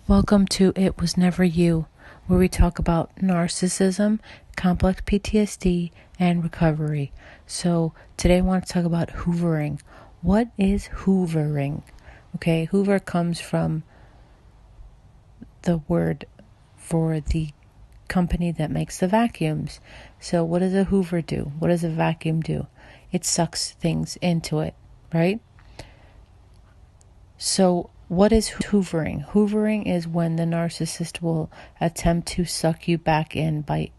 Welcome to It Was Never You, where we talk about narcissism, complex PTSD, and recovery. So today I want to talk about hoovering. What is hoovering? Okay, hoover comes from the word for the company that makes the vacuums. So what does a hoover do? What does a vacuum do? It sucks things into it, right? So what is hoovering? Hoovering is when the narcissist will attempt to suck you back in by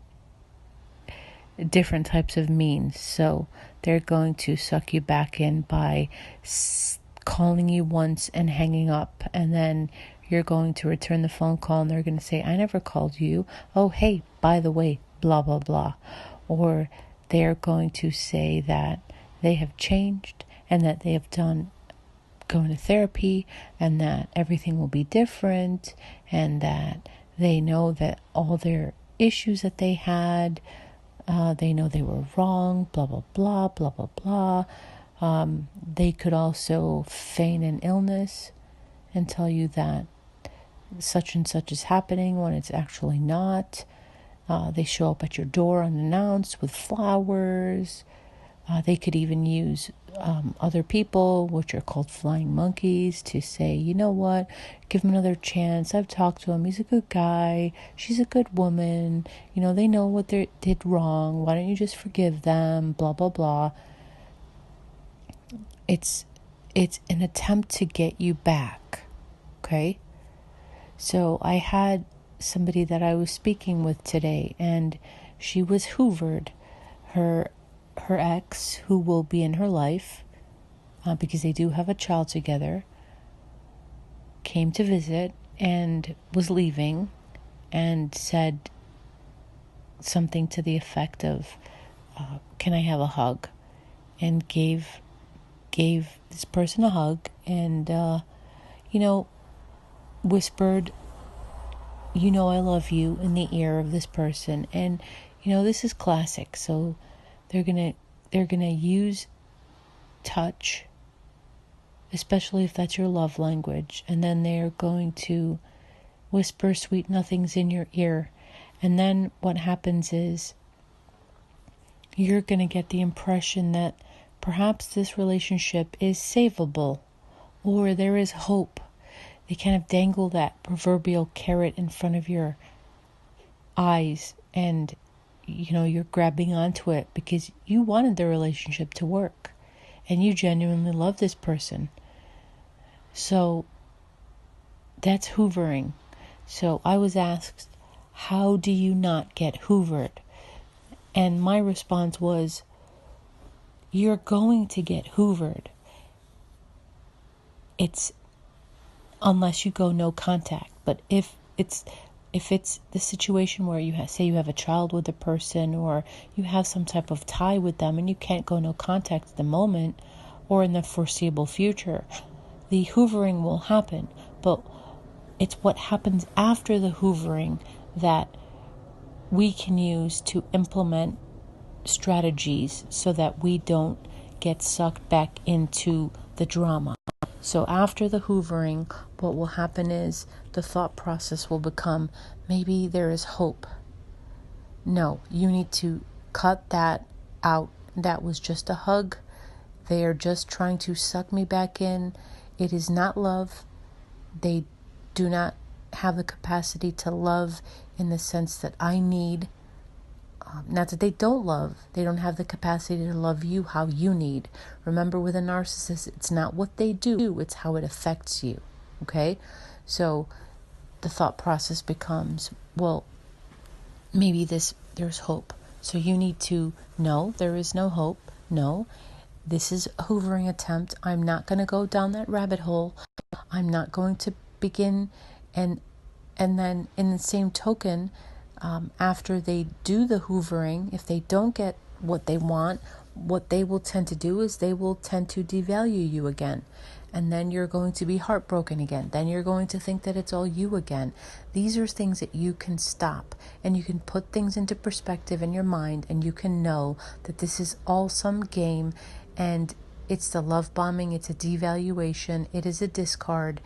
different types of means. So they're going to suck you back in by calling you once and hanging up, and then you're going to return the phone call and they're going to say, I never called you. Oh, hey, by the way, blah, blah, blah. Or they're going to say that they have changed and that they have going to therapy and that everything will be different and that they know that all their issues that they had, they know they were wrong, blah, blah, blah, blah, blah, blah. They could also feign an illness and tell you that such and such is happening when it's actually not. They show up at your door unannounced with flowers. They could even use other people, which are called flying monkeys, to say, you know what, give him another chance. I've talked to him. He's a good guy. She's a good woman. You know, they know what they did wrong. Why don't you just forgive them? Blah, blah, blah. It's an attempt to get you back. Okay? So I had somebody that I was speaking with today, and she was hoovered. Her ex, who will be in her life, because they do have a child together, came to visit and was leaving and said something to the effect of, can I have a hug? And gave this person a hug and, whispered, I love you in the ear of this person. And, this is classic. So they're gonna use touch, especially if that's your love language, and then they're going to whisper sweet nothings in your ear. And then what happens is you're going to get the impression that perhaps this relationship is savable, or there is hope. They kind of dangle that proverbial carrot in front of your eyes, and you're grabbing onto it because you wanted the relationship to work and you genuinely love this person. So that's hoovering. So I was asked, how do you not get hoovered? And my response was, you're going to get hoovered. It's unless you go no contact. But if it's the situation where you have a child with a person, or you have some type of tie with them and you can't go no contact at the moment or in the foreseeable future, the hoovering will happen. But it's what happens after the hoovering that we can use to implement strategies so that we don't get sucked back into the drama. So after the hoovering, what will happen is the thought process will become, maybe there is hope. No, you need to cut that out. That was just a hug. They are just trying to suck me back in. It is not love. They do not have the capacity to love in the sense that I need. Not that they don't love. They don't have the capacity to love you how you need. Remember, with a narcissist, it's not what they do, it's how it affects you. Okay? So the thought process becomes, well, maybe there's hope. So you need to, no, there is no hope. No, this is a hoovering attempt. I'm not going to go down that rabbit hole. I'm not going to begin. And then in the same token, after they do the hoovering, if they don't get what they want, what they will tend to do is they will tend to devalue you again. And then you're going to be heartbroken again. Then you're going to think that it's all you again. These are things that you can stop, and you can put things into perspective in your mind, and you can know that this is all some game, and it's the love bombing, it's a devaluation, it is a discard.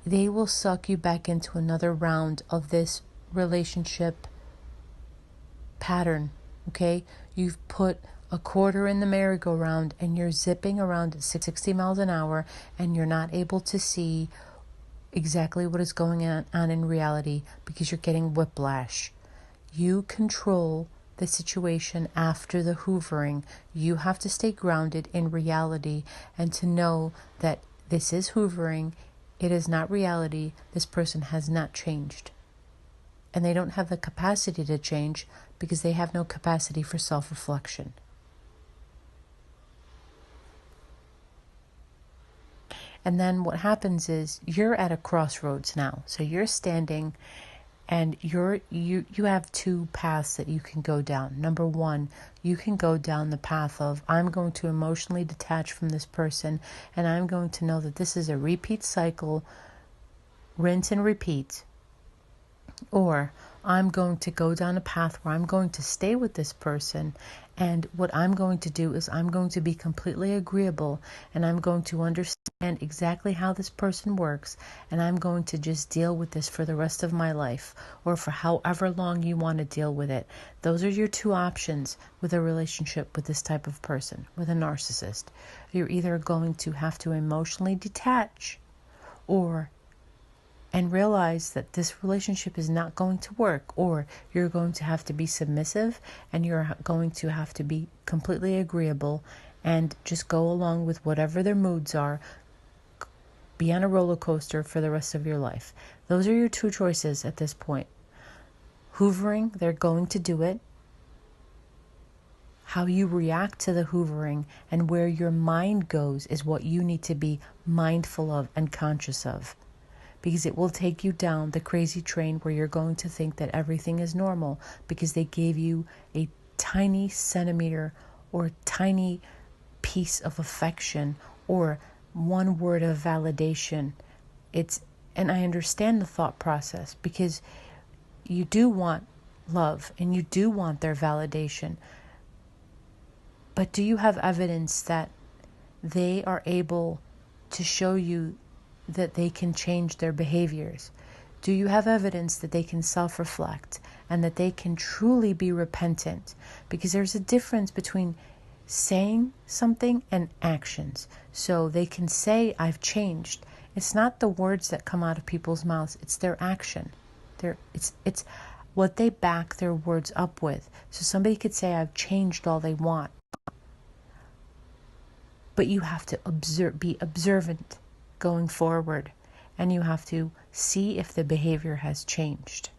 they will suck you back into another round of this relationship pattern. Okay, you've put a quarter in the merry-go-round and you're zipping around at 60 miles an hour, and you're not able to see exactly what is going on in reality because you're getting whiplash. You control the situation after the hoovering. You have to stay grounded in reality and to know that this is hoovering. It is not reality. This person has not changed. And they don't have the capacity to change because they have no capacity for self-reflection. And then what happens is you're at a crossroads now. So you're standing and you have two paths that you can go down. Number one, you can go down the path of, I'm going to emotionally detach from this person, and I'm going to know that this is a repeat cycle, rinse and repeat. Or I'm going to go down a path where I'm going to stay with this person, and what I'm going to do is I'm going to be completely agreeable, and I'm going to understand exactly how this person works, and I'm going to just deal with this for the rest of my life, or for however long you want to deal with it. Those are your two options with a relationship with this type of person, with a narcissist. You're either going to have to emotionally detach and realize that this relationship is not going to work, or you're going to have to be submissive and you're going to have to be completely agreeable and just go along with whatever their moods are, be on a roller coaster for the rest of your life. Those are your two choices at this point. Hoovering, they're going to do it. How you react to the hoovering and where your mind goes is what you need to be mindful of and conscious of. Because it will take you down the crazy train where you're going to think that everything is normal because they gave you a tiny centimeter or tiny piece of affection or one word of validation. And I understand the thought process because you do want love and you do want their validation. But do you have evidence that they are able to show you that they can change their behaviors? Do you have evidence that they can self-reflect and that they can truly be repentant? Because there's a difference between saying something and actions. So they can say, I've changed. It's not the words that come out of people's mouths, it's their action. It's what they back their words up with. So somebody could say, I've changed all they want. But you have to be observant going forward, and you have to see if the behavior has changed.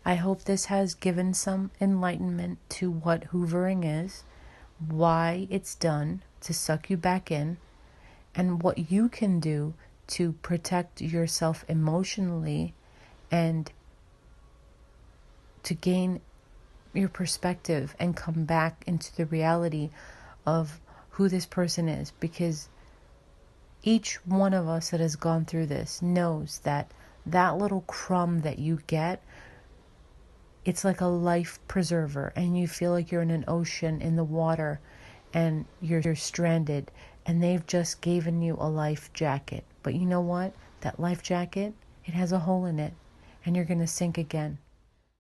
I hope this has given some enlightenment to what hoovering is, why it's done to suck you back in, and what you can do to protect yourself emotionally and to gain your perspective and come back into the reality of who this person is. Because each one of us that has gone through this knows that that little crumb that you get, it's like a life preserver, and you feel like you're in an ocean in the water and you're stranded, and they've just given you a life jacket. But you know what? That life jacket, it has a hole in it, and you're going to sink again.